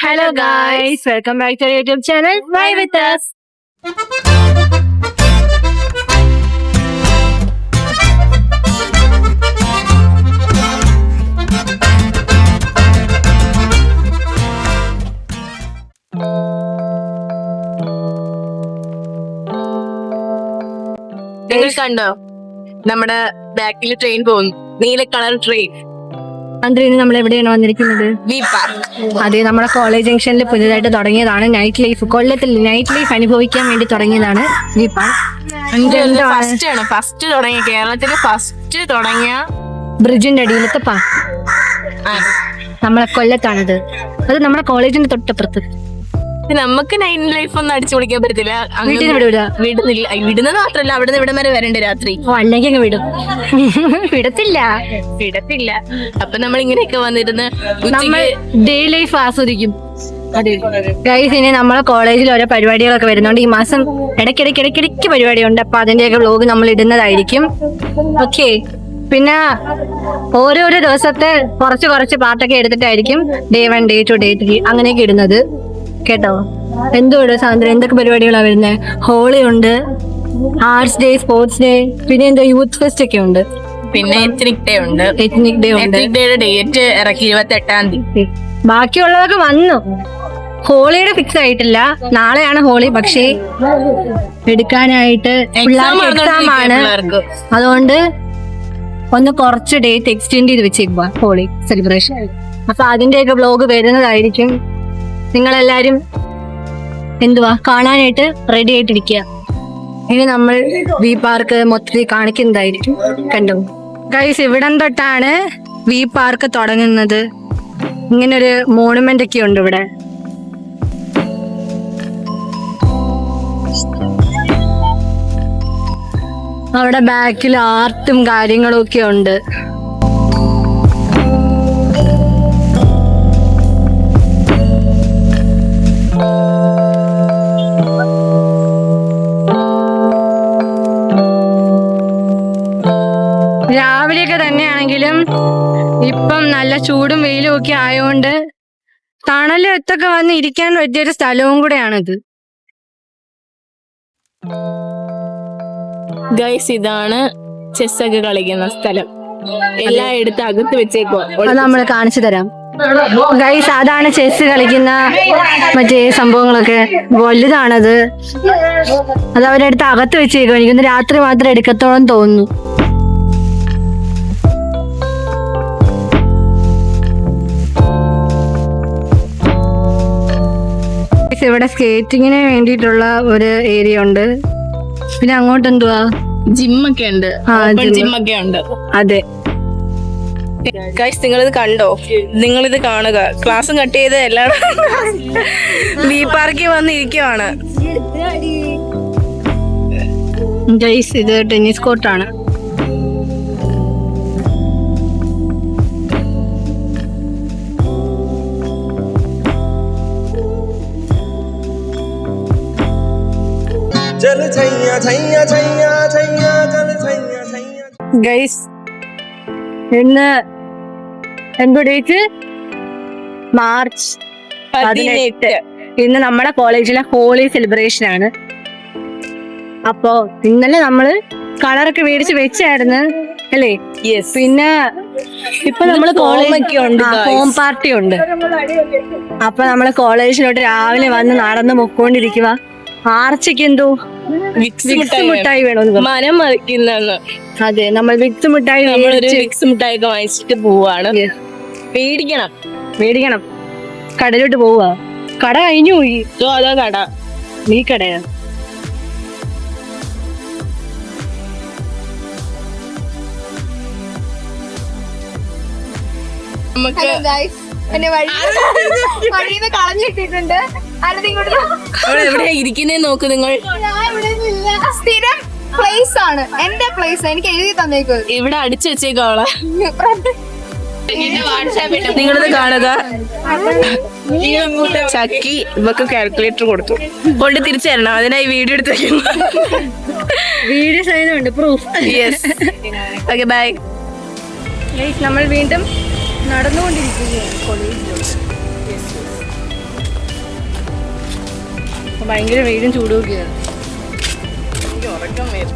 Hello guys, welcome back to our YouTube channel. Bye with us. നിങ്ങൾ കണ്ടോ നമ്മുടെ ബാക്കിൽ ട്രെയിൻ പോകുന്നു, നീല കളർ ട്രെയിൻ. അന്ത്രിന് നമ്മൾ എവിടെയാണ് വന്നിരിക്കുന്നത്? V Park. അതെ, നമ്മുടെ കോളേജ് ജംഗ്ഷനിൽ പുതിയതായിട്ട് തുടങ്ങിയതാണ് നൈറ്റ് ലൈഫ്. കൊല്ലത്തിൽ നൈറ്റ് ലൈഫ് അനുഭവിക്കാൻ വേണ്ടി തുടങ്ങിയതാണ് വി പാർക്ക്. ഫസ്റ്റ് തുടങ്ങിയ കേരളത്തില് ഫസ്റ്റ് തുടങ്ങിയ ബ്രിഡ്ജിന്റെ അടിയിലത്തെ പാർക്ക് നമ്മളെ കൊല്ലത്താണത്. അത് നമ്മുടെ കോളേജിന്റെ തൊട്ടപ്പുറത്ത്. നമുക്ക് നൈറ്റ് ലൈഫ് ഒന്നും അടിച്ചു പൊളിക്കാൻ പറ്റത്തില്ല, വീട്ടിൽ വിടൂല. വിടുന്നത് മാത്രല്ല, അവിടുന്ന് ഇവിടം വരെ വരണ്ടേ രാത്രി. അല്ലെങ്കിൽ അങ്ങ് വിടും. വിടത്തില്ല. അപ്പൊ നമ്മൾ ഇങ്ങനെയൊക്കെ വന്നിരുന്ന് നമ്മൾ ഡേ ലൈഫ് ആസ്വദിക്കും. ഗൈസ്, ഇനി നമ്മളെ കോളേജിൽ ഓരോ പരിപാടികളൊക്കെ വരുന്നുണ്ട്. ഈ മാസം ഇടയ്ക്കിടയ്ക്ക് പരിപാടിയുണ്ട്. അപ്പൊ അതിന്റെയൊക്കെ വ്ലോഗ് നമ്മൾ ഇടുന്നതായിരിക്കും. ഓക്കെ, പിന്നെ ഓരോരോ ദിവസത്തെ കുറച്ച് പാട്ടൊക്കെ എടുത്തിട്ടായിരിക്കും ഡേ 1, ഡേ 2, ഡേ 3 അങ്ങനെയൊക്കെ ഇടുന്നത്. കേട്ടോ? എന്തോട് സാന്ദ്ര, എന്തൊക്കെ പരിപാടികളാണ് വരുന്നത്? ഹോളി ഉണ്ട്, ആർട്സ് ഡേ, സ്പോർട്സ് ഡേ, പിന്നെ എന്താ യൂത്ത് ഫെസ്റ്റ് ഒക്കെ ഉണ്ട്, പിന്നെ എത്നിക് ഡേ ഉണ്ട്. ഡേയുടെ ഡേറ്റ് ഇറക്കി 28-ാം തീയതി. ബാക്കിയുള്ളതൊക്കെ വന്നു. ഹോളിയുടെ ഫിക്സ് ആയിട്ടില്ല, നാളെയാണ് ഹോളി. പക്ഷേ എടുക്കാനായിട്ട് പിള്ളേർക്ക് എക്സാം ആണ്, അതുകൊണ്ട് ഒന്ന് കുറച്ച് ഡേറ്റ് എക്സ്റ്റെൻഡ് ചെയ്ത് വെച്ചേക്കുക ഹോളി സെലിബ്രേഷൻ. അപ്പൊ അതിന്റെയൊക്കെ വ്ലോഗ് വരുന്നതായിരിക്കും. നിങ്ങളെല്ലാരും കാണാനായിട്ട് റെഡി ആയിട്ടിരിക്കുക. ഇനി നമ്മൾ വി പാർക്ക് മൊത്തത്തിൽ കാണിക്കുന്നതായിരിക്കും. കണ്ടോ ഗൈസ്, ഇവിടം തൊട്ടാണ് വി പാർക്ക് തുടങ്ങുന്നത്. ഇങ്ങനൊരു മോണുമെന്റ് ഒക്കെ ഉണ്ട് ഇവിടെ. അവിടെ ബാക്കിൽ ആർട്ടും കാര്യങ്ങളും ഒക്കെ ഉണ്ട്. രാവിലെയൊക്കെ തന്നെയാണെങ്കിലും ഇപ്പം നല്ല ചൂടും വെയിലും ഒക്കെ ആയതുകൊണ്ട് തണലത്തൊക്കെ വന്ന് ഇരിക്കാൻ പറ്റിയൊരു സ്ഥലവും കൂടെയാണിത്. ഗൈസ്, ഇതാണ് ചെസ്സൊക്കെ കളിക്കുന്ന സ്ഥലം. എല്ലാം എടുത്ത് അകത്ത് വെച്ചേക്കോ. അത് നമ്മൾ കാണിച്ചു തരാം. ഗൈസ്, അതാണ് ചെസ് കളിക്കുന്ന മറ്റേ സംഭവങ്ങളൊക്കെ. വലുതാണത്. അത് അവരെടുത്ത് അകത്ത് വെച്ചേക്കോ. എനിക്കൊന്ന് രാത്രി മാത്രം എടുക്കത്തോളം തോന്നുന്നു. ഇവിടെ സ്കേറ്റിങ്ങിന് വേണ്ടിയിട്ടുള്ള ഒരു ഏരിയ ഉണ്ട്. പിന്നെ അങ്ങോട്ട് എന്തുവാ, ജിമ്മൊക്കെ ഉണ്ട്. ജിമ്മൊക്കെ ഉണ്ട്. അതെ ഗൈസ്, നിങ്ങളിത് കണ്ടോ? നിങ്ങളിത് കാണുക. ക്ലാസ്സും കട്ട് ചെയ്ത് എല്ലാം വി പാർക്കിൽ വന്നിരിക്കുവാണ്. ഗൈസ്, ഇത് ടെന്നീസ് കോർട്ടാണ്. ഗൈസ്, ഇന്ന് എന്തോ ഡേറ്റ്? മാർച്ച് 18. ഇന്ന് നമ്മുടെ കോളേജിലെ ഹോളി സെലിബ്രേഷൻ ആണ്. അപ്പോ ഇന്നലെ നമ്മള് കളറൊക്കെ മേടിച്ച് വെച്ചായിരുന്നു അല്ലേ? പിന്നെ ഇപ്പൊ നമ്മള് ഹോം പാർട്ടി ഉണ്ട്. അപ്പൊ നമ്മള് കോളേജിലോട്ട് രാവിലെ വന്ന് നടന്ന് പൊക്കോണ്ടിരിക്കുക. ആർച്ചയ്ക്ക് എന്തോ വിക്സ് മിഠായി വേണമെന്ന് മനം മറിക്കുന്ന. അതെ, നമ്മൾ വിക്സ് മിഠായി ഒക്കെ വാങ്ങിച്ചിട്ട് പോവാണ്. മേടിക്കണം. കടയിലോട്ട് പോവാ. കട കഴിഞ്ഞു പോയി. അതാ കട. നീ കടയാ? കളഞ്ഞിട്ടിട്ടുണ്ട്. എവിടെയാ ഇരിക്കുന്നേ നോക്ക് നിങ്ങൾ. സ്ഥിരം പ്ലേസ് ആണ്, എന്റെ പ്ലേസ്. എനിക്ക് എഴുതി തന്നേക്കും. ഇവിടെ അടിച്ചു വെച്ചേക്കോളെ. നിങ്ങളിത് കാണുക. ചക്കി ഇവക്ക് കാൽക്കുലേറ്റർ കൊടുത്തു, കൊണ്ട് തിരിച്ചു തരണം. അതിനായി വീഡിയോ എടുത്ത് വെക്കുന്നു. വീഡിയോ സൈനുണ്ട്, പ്രൂഫ്. യെസ്. Okay, bye. നമ്മൾ വീണ്ടും നടന്നുകൊണ്ടിരിക്കുകയാണ് കോളേജിലോട്ട്. ഭയങ്കര വെയിലും ചൂടുമൊക്കെയാണ്. എനിക്ക് ഉറക്കം വരും.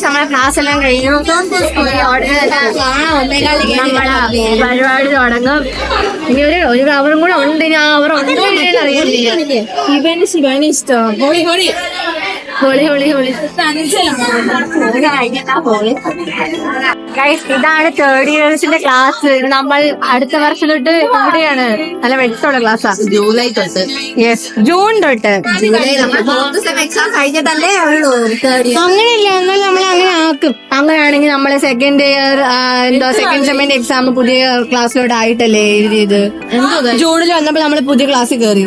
നമ്മളെ ക്ലാസ് എല്ലാം കഴിഞ്ഞു. പരിപാടി തുടങ്ങും. ഇനി ഒരു അവറും കൂടെ ഉണ്ട്. ഇനി ആ അവർ ഉണ്ടോ അറിയില്ല. ഇവന് ശിവാനി ഇഷ്ടം. ഹോളി ഹോളി ഹോളി ഹോളി ഹോളി. ഇതാണ് തേർഡ് ഇയേഴ്സിന്റെ ക്ലാസ്. നമ്മൾ അടുത്ത വർഷം തൊട്ട് ഇവിടെയാണ്. നല്ല വെട്ടമുള്ള ക്ലാസ്സാ. ജൂലൈ തൊട്ട്. യെസ്, ജൂൺ തൊട്ട്. എക്സാം കഴിഞ്ഞിട്ടല്ലേ ഉള്ളൂ. അങ്ങനെയില്ല, എന്നാൽ നമ്മൾ അങ്ങനെ ആക്കും. അങ്ങനെയാണെങ്കിൽ നമ്മളെ സെക്കൻഡ് ഇയർ സെക്കൻഡ് സെമ്മിന്റെ എക്സാം പുതിയ ക്ലാസ്സിലോട്ട് ആയിട്ടല്ലേ എഴുതിയത്. ജൂണിൽ വന്നപ്പോൾ നമ്മൾ പുതിയ ക്ലാസ്സിൽ കയറി.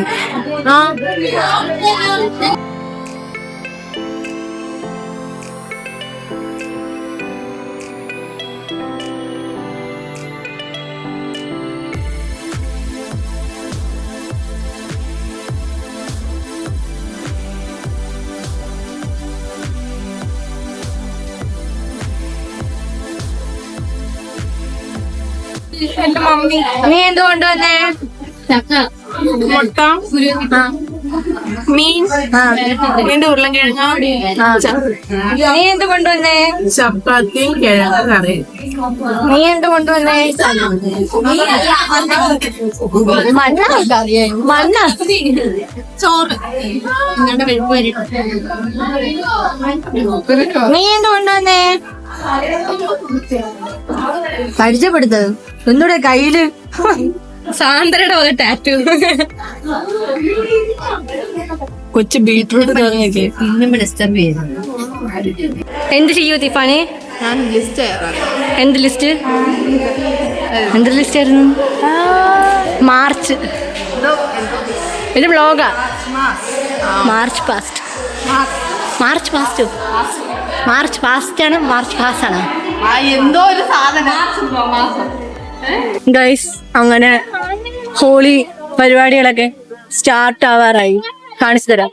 ആ നീ എന്ത് കൊണ്ടുവന്നേ? മുട്ട, മീൻ, വീണ്ടും ഉരുളൻകിഴങ്ങ, നീ എന്ത് കൊണ്ടുവന്നേ? ചപ്പാത്തിയും കിഴങ്ങ് കറി. നീ എന്ത് കൊണ്ടുവന്നേ? മണ്ണ ചോറ്. നീ എന്ത് കൊണ്ടുവന്നേ? പരിചയപ്പെടുത്തത് എന്നൂടെ കയ്യില് സാന്ദ്രയുടെ വക ടാറ്റു. കൊച്ചു ബീട്രൂട്ട് കറിയൊക്കെ. എന്ത് ചെയ്യൂ തിഫാനെ? ഞാൻ ലിസ്റ്റ് എന്ത് ലിസ്റ്റ്? എന്ത് ലിസ്റ്റ് ആയിരുന്നു? മാർച്ച്. ഇത് വ്ളോഗാ. March past. March past. March past ആണ്. മാർച്ച് പാസ് ആണ്. എന്തോ ഒരു സാധനം. ഗൈസ്, അങ്ങനെ ഹോളി പരിപാടികളൊക്കെ സ്റ്റാർട്ട് ആവാറായി. കാണിച്ചു തരാം.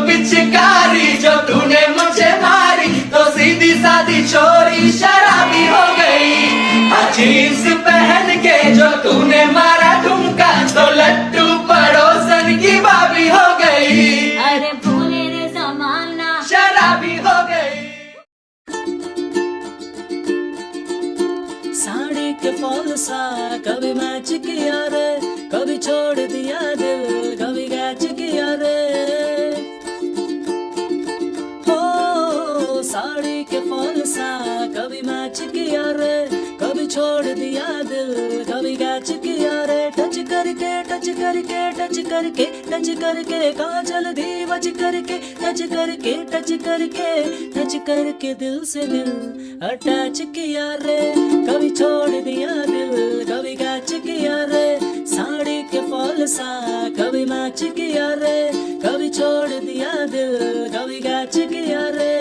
पिचकारी जो तूने मुझे मारी तो सीधी सादी चोरी शराबी हो गई। जींस पहन के जो तूने मारा ठुमका तो लट्टू पड़ोसन की भाभी हो गई। अरे भूले रे जमाना शराबी हो गई। साड़ी के फॉल सा कभी मैच किया रे, कभी छोड़ दिया दिल, कभी कैच किया रे। साड़ी के फॉल सा कभी मैच किया रे, कभी छोड़ दिया दिल, कभी कैच किया रे। टच करके टच करके टच करके टच करके काजल दी बच करके टच करके टच करके टच करके दिल से दिल अटैच किया रे। कभी छोड़ दिया दिल, कभी कैच किया रे। साड़ी के फॉल सा कभी मैच किया रे, कभी छोड़ दिया दिल, कभी कैच किया रे।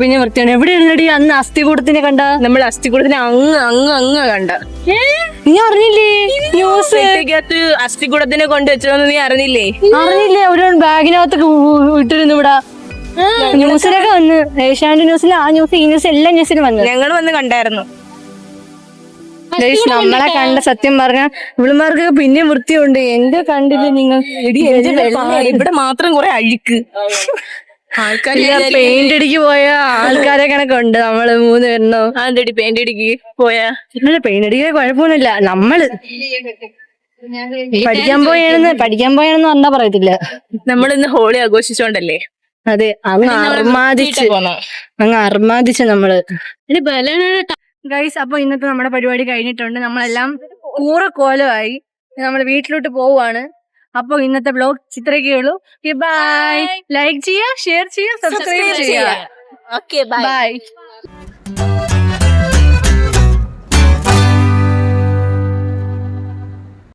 പിന്നെ വൃത്തിയാണ്. എവിടെയാണടി അന്ന് അസ്ഥികൂടത്തിനെ കണ്ട? നമ്മൾ അസ്ഥികൂടത്തിന് അങ്ങ് കണ്ട. നീ അറിഞ്ഞില്ലേ ന്യൂസ്? അസ്ഥികൂടത്തിനെ കൊണ്ടുവച്ചതൊന്നും നീ അറിഞ്ഞില്ലേ? അറിഞ്ഞില്ലേ? ഒരു ബാഗിനകത്തൊക്കെ ഇട്ടിരുന്നു ഇവിടെ. ന്യൂസിലൊക്കെ വന്ന്, ഏഷ്യാനെറ്റ് ന്യൂസിൽ, ആ ന്യൂസ്, ഈ ന്യൂസ്, എല്ലാ ന്യൂസിലും വന്നു. ഞങ്ങൾ വന്ന് കണ്ടായിരുന്നു. നമ്മളെ കണ്ട സത്യം പറഞ്ഞ ഇവളുമാർക്ക് പിന്നെ വൃത്തിയുണ്ട്. എന്റെ കണ്ടില്ലേ നിങ്ങൾ? ഇവിടെ മാത്രം കുറെ അഴുക്ക്. ആൾക്കാർ പെയിന്റ് അടിക്ക് പോയ ആൾക്കാരെ കണക്കുണ്ട് നമ്മള് 3 പേരുന്നോ. അതെടി പെയിന്റ് അടിക്ക് പോയാ? പെയിന്റ് അടിക്കാൻ കുഴപ്പമൊന്നുമില്ല. നമ്മള് പഠിക്കാൻ പോയാണെന്ന് പറഞ്ഞാ പറയത്തില്ല. നമ്മളിന്ന് ഹോളി ആഘോഷിച്ചോണ്ടല്ലേ? അതെ, അങ്ങ് അർമാദിച്ച് നമ്മള്. ഗൈസ്, അപ്പൊ ഇന്നത്തെ നമ്മുടെ പരിപാടി കഴിഞ്ഞിട്ടുണ്ട്. നമ്മളെല്ലാം കോലമായി നമ്മൾ വീട്ടിലോട്ട് പോവാണ്. അപ്പൊ ഇന്നത്തെ ബ്ലോഗ് ഇത്രയൊക്കെ ഉള്ളൂ. ബൈ. ലൈക്ക് ചെയ്യുക, ഷെയർ ചെയ്യുക, സബ്സ്ക്രൈബ് ചെയ്യുക. Okay, bye. ബൈ.